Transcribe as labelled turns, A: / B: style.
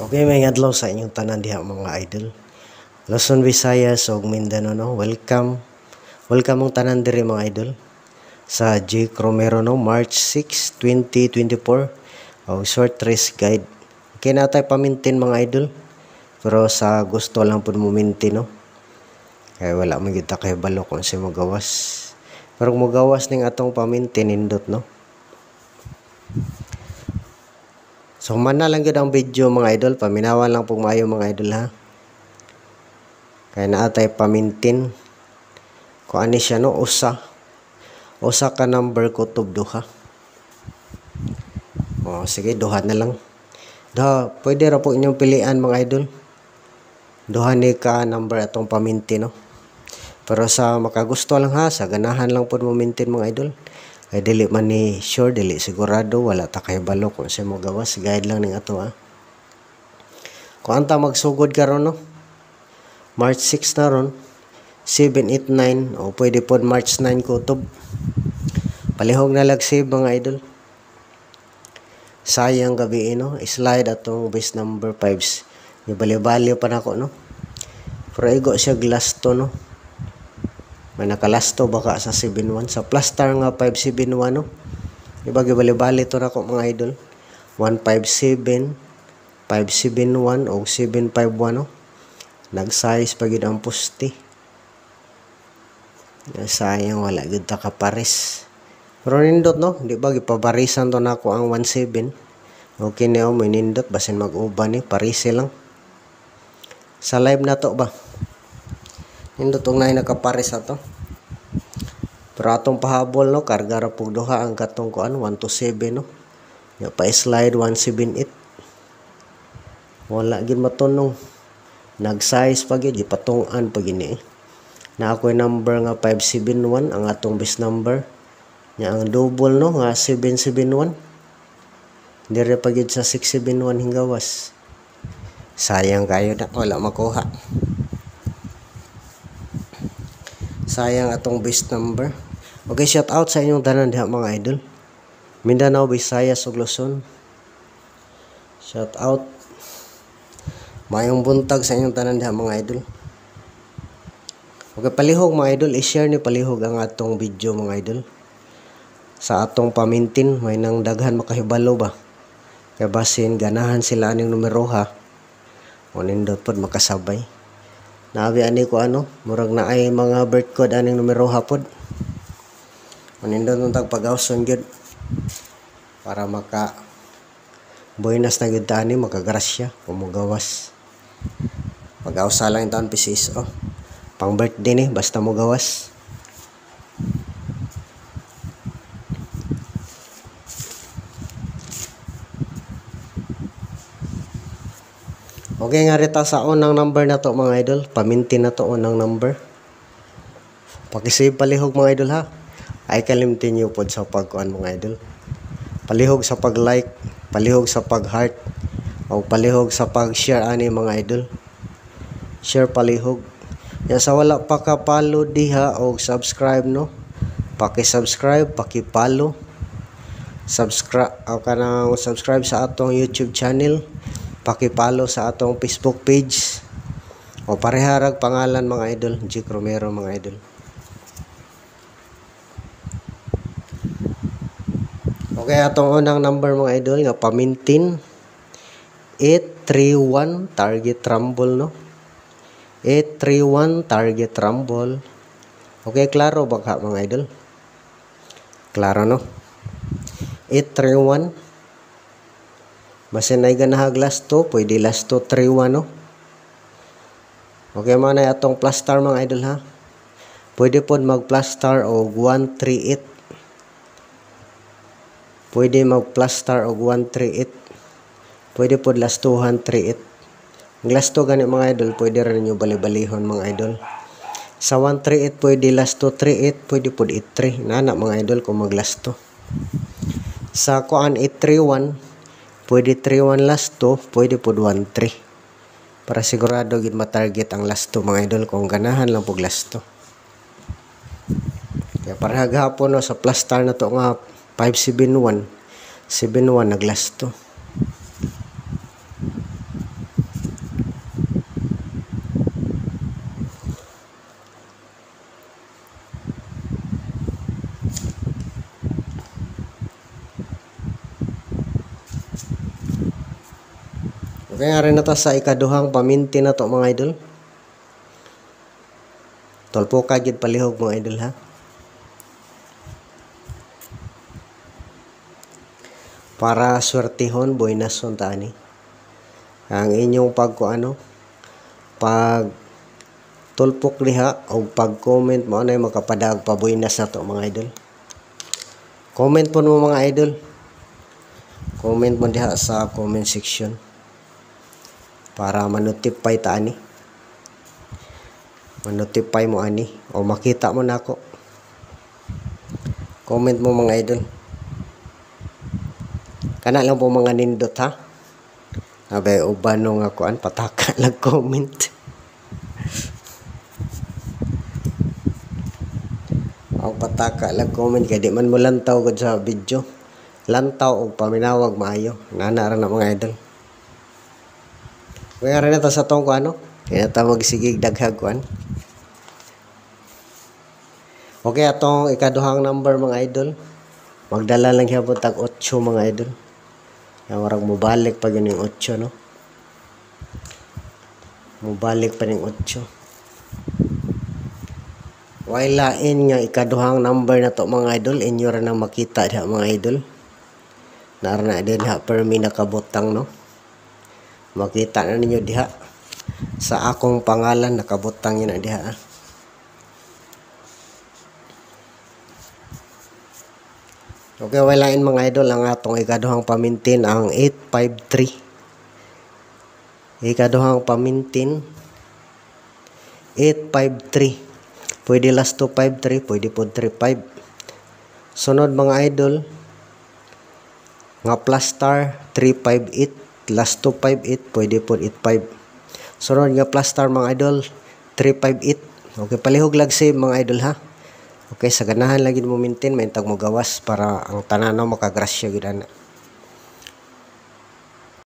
A: Okay, may adlaw sa inyong tanan diha mga idol. Luzon, Visayas ug Mindanao no. Welcome ang tanan diri mga idol sa J. Romero no, March 6, 2024. Short race guide. Okay na tayo pamintin mga idol. Pero sa gusto lang pud mo mintin no. Kaya wala man kita kay balo kung si magawas. Pero kung magawas ning atong pamintin nindot no. So mana lang yun ang video mga idol, paminawan lang po maayo mga idol ha. Kaya naatay pamintin. Kung ani siya no, usa ka number kutob duha. Sige, duha na lang. Duha, pwede ra po inyong pilian mga idol. Duha ni ka number atong pamintin no. Pero sa makagusto lang ha, sa ganahan lang po mo mintin mga idol. Ay dili man ni sure, dili sigurado, wala ta kay balo kung sa mo gawas, guide lang ning ato ha. Kung anta magsugod karon no, March 6 na ron, 7, 8, 9, o pwede pod March 9 kutob. Palihog na lag save mga idol. Sayang gabi no, slide atong base number 5s. Ibali-bali pa nako no. Pero igo siya glass to no. May nakalasto baka sa 7-1. Sa plastar nga 5-7-1 no. Diba gibali-bali to na ko mga idol. 157, 571 o 751 no. Nag-size pa gid ang pusti. Sayang wala gid ta ka pares. Pero nindot no, di ba gipabarisan to nako ang 17. Okay na may nindot basin mag-uban ni parise lang. Sa live na to ba? Nindot og nay nakapares ato. Pero atong pahabol no, karga ra pug duha ang katong kuan 127 no. Ya pa slide 178. Wala gid matunong. Nag-size pa gid gipatung-an pa gini. Na ako'y number nga 571 ang atong base number. Nya ang double no nga 771. Dire pa gid sa 671 hinggawas. Sayang kayo na wala makuha. Sayang atong base number. Okay, shout out sa inyong tanan diha mga idol. Mindanao, Visayas ug Luzon. Shout out. Mayong buntag sa inyong tanan diha mga idol. Okay, palihog mga idol, i-share ni palihog ang atong video mga idol. Sa atong pamintin, may nang daghan makahibalo ba? Kaya basin ganahan sila aning numero ha. O nindot pod makasabay. Naabi ani ko ano, murag na ay mga birth code aning numero hapod. Manindot nung tagpagawson gyud para maka buenas na gyud tani makagrasya pumugawas. Pag-awsa lang taon pisis pang birthday ni basta mo gawas. Okay nga rita sa unang number na to mga idol. Pamintin na to unang number. Pakisave palihog mga idol ha. Ay kalimtin nyo po sa pagkuhan mga idol. Palihog sa pag-like, palihog sa pag-heart, o palihog sa pag-share ani mga idol. Share palihog. Yan sa wala pa ka follow diha o subscribe no. Paki-subscribe, paki-follow. Subscribe o kanang subscribe sa atong YouTube channel. Paki-follow sa atong Facebook page. O pareharag pangalan mga idol, J. Romero mga idol. Okay, atong unang number mga idol nga pamintin 831 target rumble no. 831 target rumble. Okay, klaro ba ka mga idol? Klaro no. 831. Basin ay ganahag last 2, pwede last 2 31 no. Okay man ay atong plus star mga idol ha. Pwede pod mag plus star og 138. Pwede mag plus star og 138. Pwede pod last 238. Ang last 2 gani mga idol, pwede rin nyo bali-balihon mga idol. Sa 138 pwede last 238, pwede pod 83. Nana mga idol kung mag last 2. Sa kuan 831, pwede 31 last 2, pwede pod 13. Para sigurado gid ma-target ang last 2 mga idol kung ganahan lang pog last 2. Kaya para gahapon no, sa plus star na to nga 571 nag last 2. Okay nga rin na to sa ikaduhang paminti na to mga idol. Tolpo ka gid palihog mga idol ha. Para swertihon boynason ta ani. Ang inyong pag tulpok diha o pag-comment mo na makapadag pa boynas na to mga idol. Comment po mo mga idol. Comment mo diha sa comment section para ma-notify ta ani. Ma-notify mo ani o makita mo nako. Comment mo mga idol. Kana lang po mga nindot ha. Abay uban no nga kuan pataka lang comment. O pataka lang comment kay di man mo lantaw gud sa video. Lantaw og paminawag maayo. Nana ra na mga idol. Kaya rin na sa tong kuano. Kaya ta magsigig daghag kuan. Okay, atong ikaduhang number mga idol. Magdala lang gyapon tag 8 mga idol. Yang warag mobalik pa ganing 8 no. Mobalik pa ning 8. Way lain nga ikaduhang number na to mga idol, inyo ra nang makita diha mga idol. Narana din ha permi nakabutang no. Makita na ninyo diha sa akong pangalan nakabutang yun na diha. Okay, walain mga idol ang atong ikaduhang pamintin ang 853. Ikaduhang pamintin 853. Pwede last 253, pwede po 35. Sunod mga idol nga plus star 358, last 258, pwede po 85. Sunod nga plus star mga idol 358. Okay, palihog lag save mga idol ha. Okay, sa ganahan lagi mo maintain, maintag mo gawas para ang tananaw makagrasya gid ana.